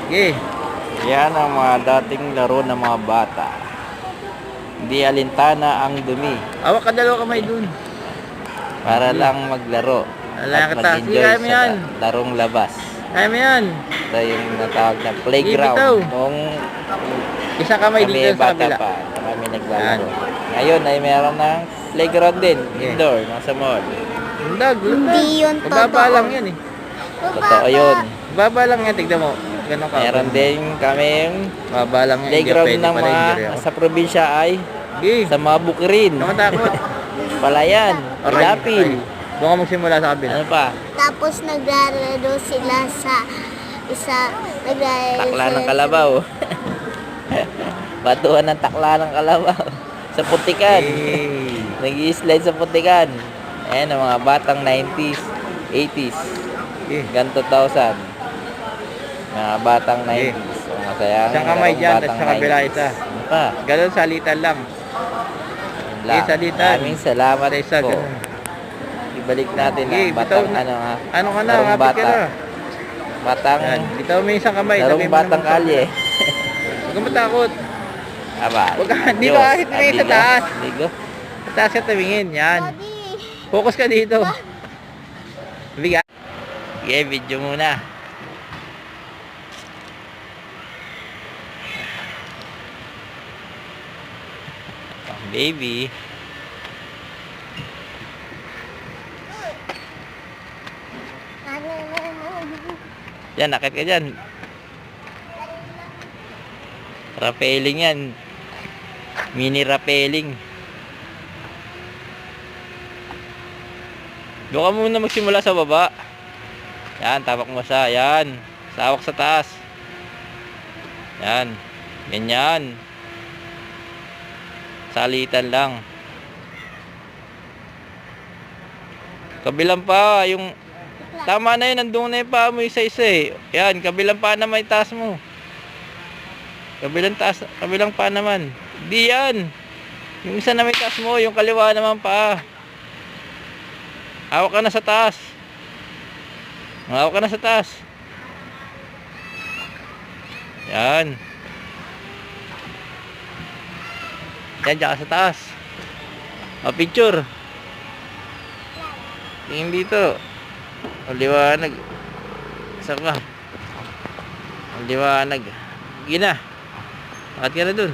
Okay. Yan ang mga dating laro ng mga bata. Hindi alintana ang dumi. Awak ka dalawa kamay dun. Para lang maglaro. Wala At ka ta. Sige, mag-enjoy kaya mo yan. sa larong labas. Kaya mo yan. Ito yung natawag na Bitaw. playground. Nung Isang kamay kami dito sa bata kabila. pa, kami naglalaro. Ngayon ay meron ng playground din. Yeah. Indoor, nasa mall. Lundag. Hindi yun Mababa totoo. lang yan eh. Totoo yun. Mababa lang yan. Tignan mo. Ganun ka. Meron din kaming Mababa lang yan. playground Hindi ng pala mga injury ako. sa probinsya ay Sige. sa mga bukirin. Nakatakot. Palayan, Ilapil. Doon ka magsimula sa kabila. Ano pa? Tapos naglalaro sila sa Takla ng kalabaw. Batuhan ng takla ng kalabaw. Sa putikan. Hey. Nag-i-slide sa putikan. Ayan ang mga batang 90s, 80s, Okay. hanggang 2000. Mga batang Okay. 90s. So, masayang Isang kamay larong dyan, batang at sa kabila 90s. isa. Ano pa? Ganun salitan lang. Yun lang. salitan. Maraming salamat Isa, po. ganun. Ibalik natin Okay, ang batang bitaw. ano ha. Ano ka na? Larong Kapit ka bata. na. Batang Yan. Bitaw mo yung isang kamay. larong Lagay mo batang naman sa- kalye. Huwag ka matakot. Aba. Huwag ka- hindi Diyos, ka kahit tumingin sa adiga, taas. adigo. Sa taas ka tumingin. Yan. Daddy. Focus ka dito. Biga. Okay, video muna. Baby. Yan, nakit ka dyan. Rappelling yan. Mini rappelling. Doon ka muna magsimula sa baba. Yan, tapak mo siya. Yan. Sawak sa taas. Yan. Ganyan. Salitan lang. Kabilang pa, yung tama na yun, nandun na yung paa mo isa-isa eh. Yan, kabilang pa naman yung taas mo. Kabilang pa naman. Di yan. Yung isa na may taas mo, yung kaliwa naman pa. Hawak ka na sa taas. Hawak ka na sa taas. Yan. Yan, dyan ka sa taas. O, picture. Tingin dito. O, liwanag. Saan ka? O, liwanag. Sige na. Bakit ka na dun?